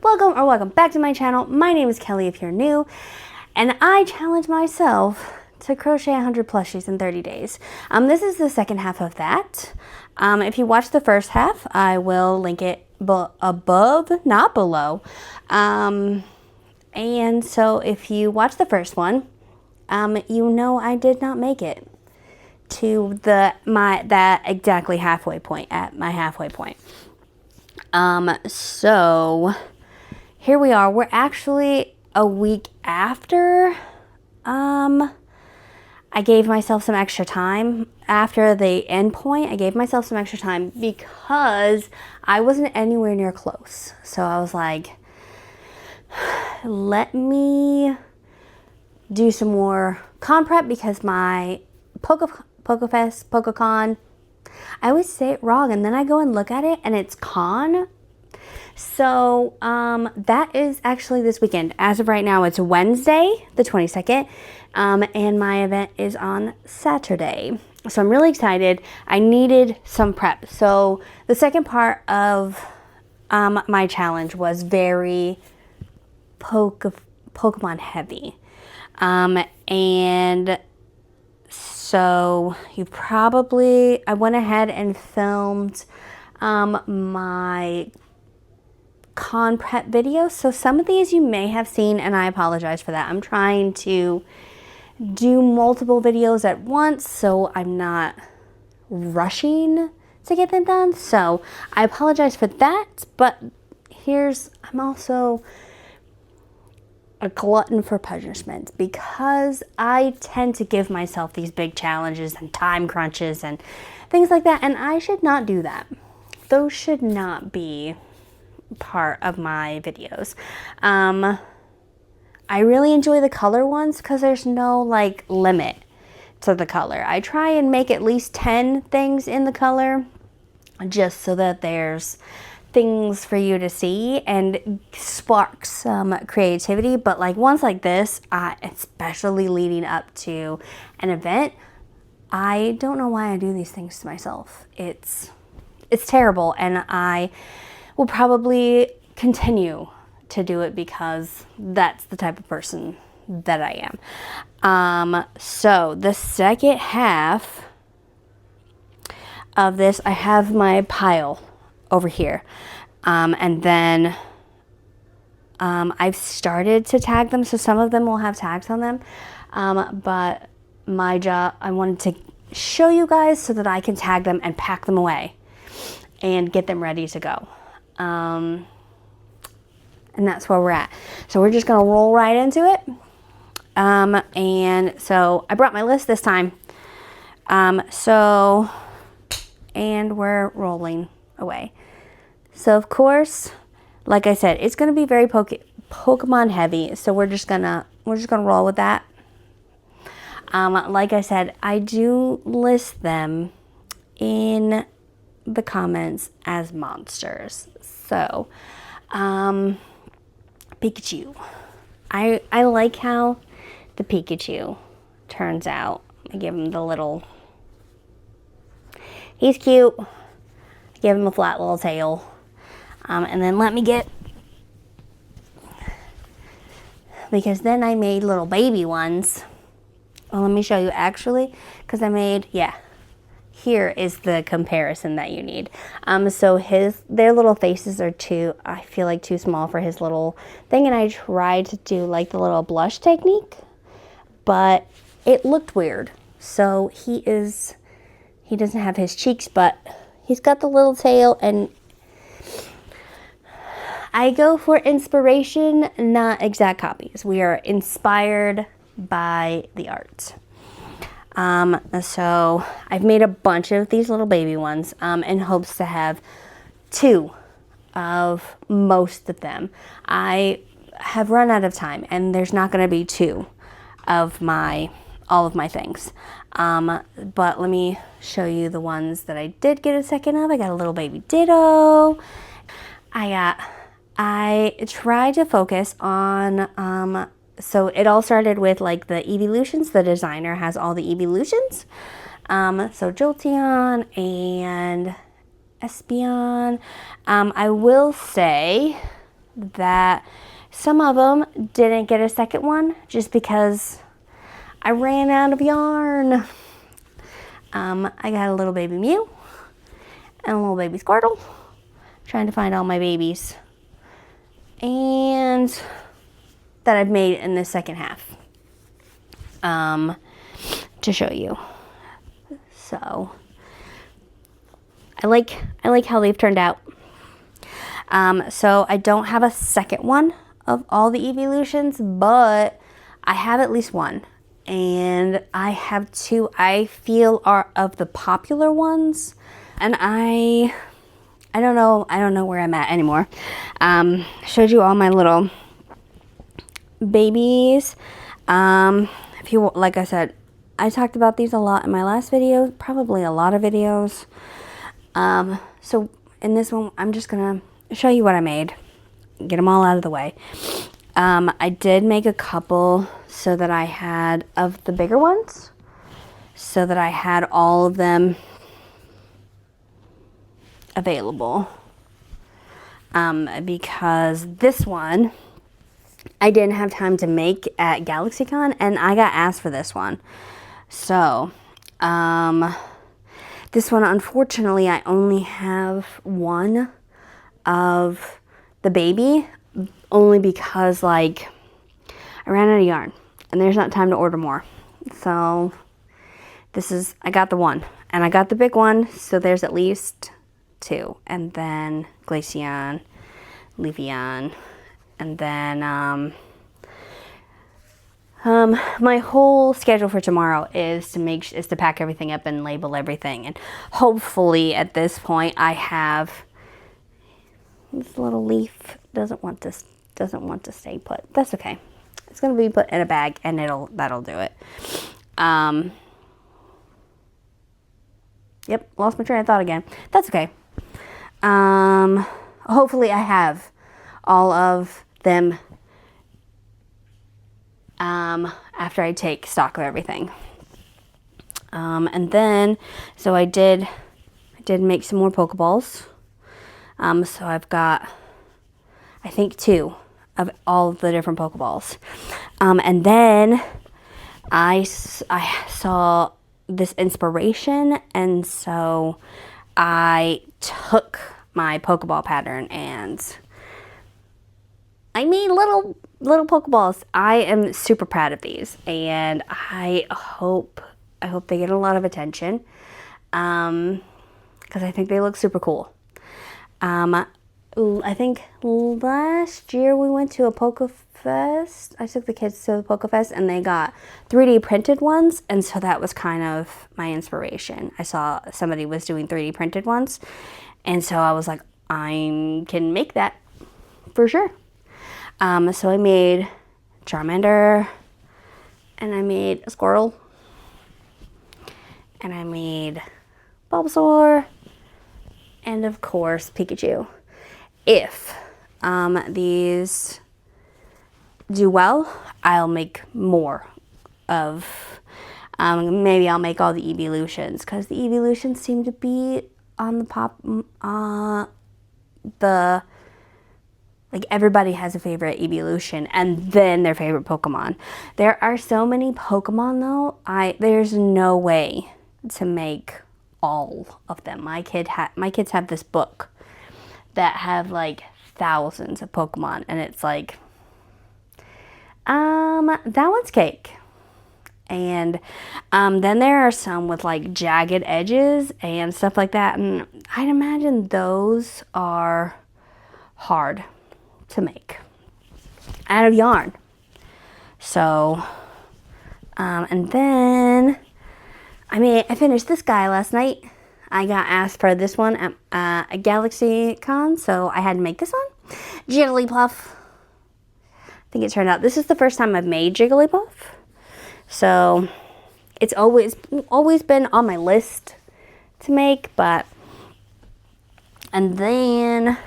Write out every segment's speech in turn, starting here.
welcome back to my channel. My name is Kelly if you're new, and I challenge myself to crochet 100 plushies in 30 days. This is the second half of that. If you watched the first half, I will link it above, not below. And so if you watch the first one, you know I did not make it to that exactly halfway point, at my halfway point. So here we are. We're actually a week after. I gave myself some extra time after the end point. I gave myself some extra time because I wasn't anywhere near close. So I was like, let me do some more con prep because my Comicon, I always say it wrong and then I go and look at it and it's con. So that is actually this weekend. As of right now, it's Wednesday, the 22nd, and my event is on Saturday. So I'm really excited. I needed some prep. So the second part of my challenge was very Pokemon heavy. And so I went ahead and filmed my con prep video. So some of these you may have seen, and I apologize for that. I'm trying to do multiple videos at once, so I'm not rushing to get them done. So I apologize for that, but I'm also a glutton for punishment because I tend to give myself these big challenges and time crunches and things like that, and I should not do that. Those should not be part of my videos. I really enjoy the color ones because there's no like limit to the color. I try and make at least 10 things in the color just so that there's things for you to see and spark some creativity. But like ones like this, especially leading up to an event, I don't know why I do these things to myself. It's terrible, and I will probably continue to do it because that's the type of person that I am. So the second half of this, I have my pile over here. And then I've started to tag them, so some of them will have tags on them. But my job, I wanted to show you guys so that I can tag them and pack them away and get them ready to go. And that's where we're at. So we're just gonna roll right into it. And so I brought my list this time. And we're rolling away. So of course, like I said, it's gonna be very Pokemon heavy. So we're just gonna roll with that. Like I said, I do list them in the comments as monsters. So, Pikachu. I like how the Pikachu turns out. I give him the little, he's cute. Give him a flat little tail. And then let me get, because then I made little baby ones. Well, let me show you actually, because I made, here is the comparison that you need. So their little faces are I feel like too small for his little thing, and I tried to do like the little blush technique, but it looked weird. So he doesn't have his cheeks, but he's got the little tail, and I go for inspiration, not exact copies. We are inspired by the art. So I've made a bunch of these little baby ones in hopes to have 2 of most of them. I have run out of time, and there's not going to be 2 of all of my things. But let me show you the ones that I did get a second of. I got a little baby Ditto. I tried to focus on, so it all started with like the evolutions. The designer has all the evolutions. So Jolteon and Espeon. I will say that some of them didn't get a second one just because I ran out of yarn. I got a little baby Mew and a little baby Squirtle. Trying to find all my babies. And that I've made in the second half. To show you. So I like how they've turned out. So I don't have a second one of all the evolutions, but I have at least one. And I have two I feel are of the popular ones. And I don't know where I'm at anymore. Showed you all my little babies. If you, like I said, I talked about these a lot in my last video, probably a lot of videos. So in this one, I'm just gonna show you what I made, get them all out of the way. I did make a couple so that I had of the bigger ones, so that I had all of them available. Because this one I didn't have time to make at GalaxyCon, and I got asked for this one. So, this one, unfortunately, I only have one of the baby, only because, like, I ran out of yarn, and there's not time to order more. So, I got the one, and I got the big one, so there's at least two. And then Glaceon, Leafeon, and then, my whole schedule for tomorrow is to pack everything up and label everything. And hopefully at this point I have, this little leaf doesn't want to stay put. That's okay. It's going to be put in a bag and that'll do it. Yep, lost my train of thought again. That's okay. Hopefully I have all of them after I take stock of everything. And then, so I did make some more Pokeballs. So I've got, I think, 2 of all of the different Pokeballs. And then I saw this inspiration, and so I took my Pokeball pattern and I made little Pokeballs. I am super proud of these, and I hope they get a lot of attention, because I think they look super cool. I think last year we went to a Pokefest. I took the kids to the Pokefest, and they got 3D printed ones, and so that was kind of my inspiration. I saw somebody was doing 3D printed ones, and so I was like, I can make that for sure. So I made Charmander, and I made a Squirtle, and I made Bulbasaur, and of course Pikachu. If these do well, I'll make more of, maybe I'll make all the evolutions, because the evolutions seem to be on the like, everybody has a favorite evolution and then their favorite Pokemon. There are so many Pokemon though, there's no way to make all of them. My kids have this book that have like thousands of Pokemon, and it's like, that one's cake. And then there are some with like jagged edges and stuff like that, and I'd imagine those are hard to make out of yarn. So, and then I finished this guy last night. I got asked for this one at a GalaxyCon, so I had to make this one. Jigglypuff. I think it turned out, this is the first time I've made Jigglypuff. So it's always been on my list to make, but, and then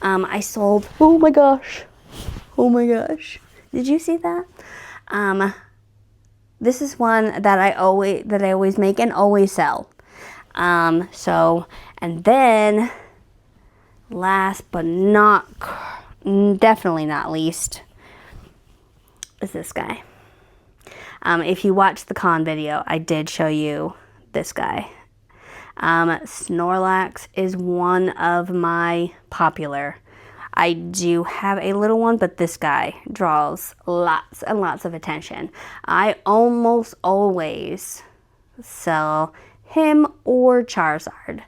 I sold, oh my gosh, did you see that? This is one that I always make and always sell. So, and then last but not definitely not least, is this guy. If you watched the con video, I did show you this guy. Snorlax is one of my popular. I do have a little one, but this guy draws lots and lots of attention. I almost always sell him or Charizard.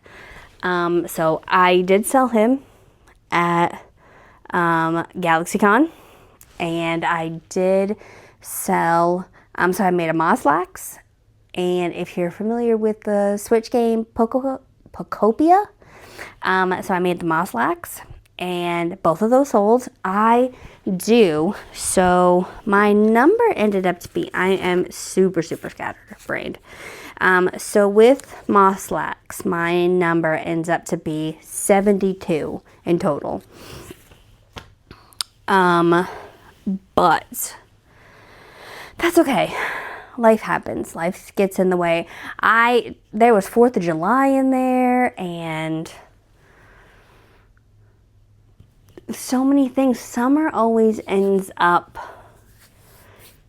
So I did sell him at GalaxyCon, and I did sell, so I made a Moslax, and if you're familiar with the Switch game Pokopia, so I made the Moslax, and both of those sold. So my number ended up to be, I am super scatterbrained. So with Moslax, my number ends up to be 72 in total. But that's okay. Life happens. Life gets in the way. There was 4th of July in there, and so many things. Summer always ends up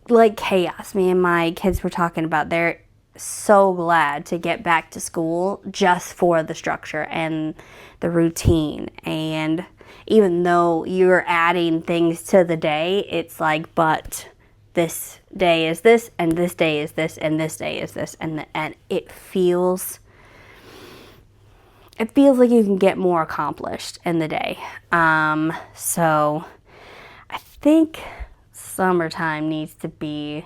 like chaos. Me and my kids were talking about, they're so glad to get back to school just for the structure and the routine. And even though you're adding things to the day, it's like, but this day is this, and this day is this, and this day is this, and it feels like you can get more accomplished in the day. So I think summertime needs to be,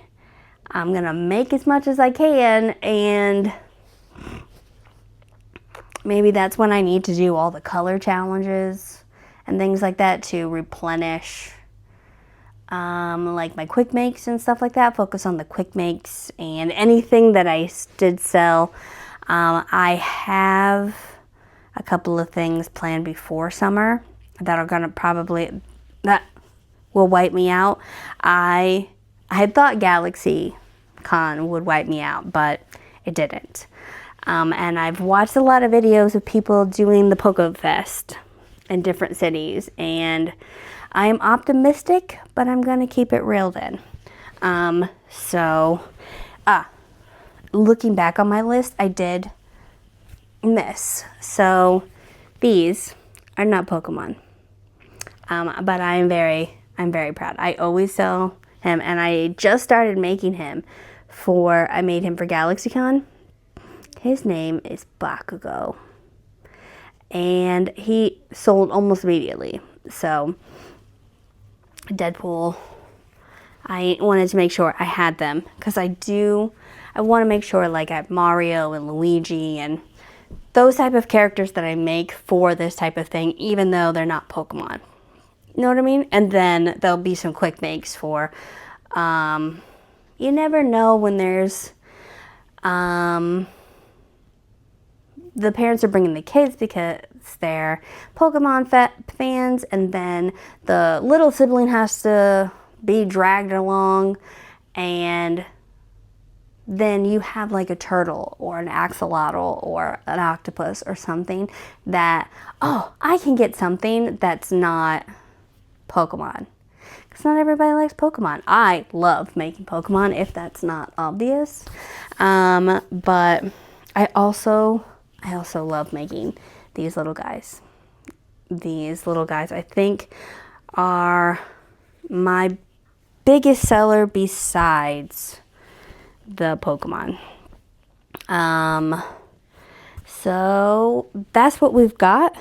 I'm gonna make as much as I can, and maybe that's when I need to do all the color challenges and things like that to replenish, like my quick makes and stuff like that. Focus on the quick makes and anything that I did sell. I have a couple of things planned before summer that are gonna that will wipe me out. I had thought GalaxyCon would wipe me out, but it didn't. And I've watched a lot of videos of people doing the Poco Fest in different cities, and I am optimistic, but I'm gonna keep it reeled in. Looking back on my list, I did miss. So these are not Pokemon, but I'm very proud. I always sell him, and I just started making him I made him for GalaxyCon. His name is Bakugo, and he sold almost immediately. So Deadpool, I wanted to make sure I had them, because I want to make sure, like, I have Mario and Luigi and those type of characters that I make for this type of thing, even though they're not Pokemon. You know what I mean? And then there'll be some quick makes for, you never know when there's, the parents are bringing the kids because they're Pokemon fans, and then the little sibling has to be dragged along, and then you have like a turtle or an axolotl or an octopus or something that, I can get something that's not Pokemon. Because not everybody likes Pokemon. I love making Pokemon, if that's not obvious. But I also love making these little guys. These little guys, I think, are my biggest seller besides the Pokemon. So that's what we've got.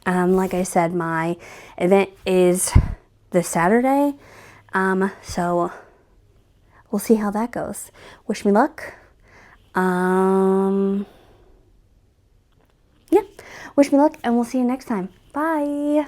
Like I said, my event is this Saturday. So we'll see how that goes. Wish me luck. Wish me luck, and we'll see you next time. Bye.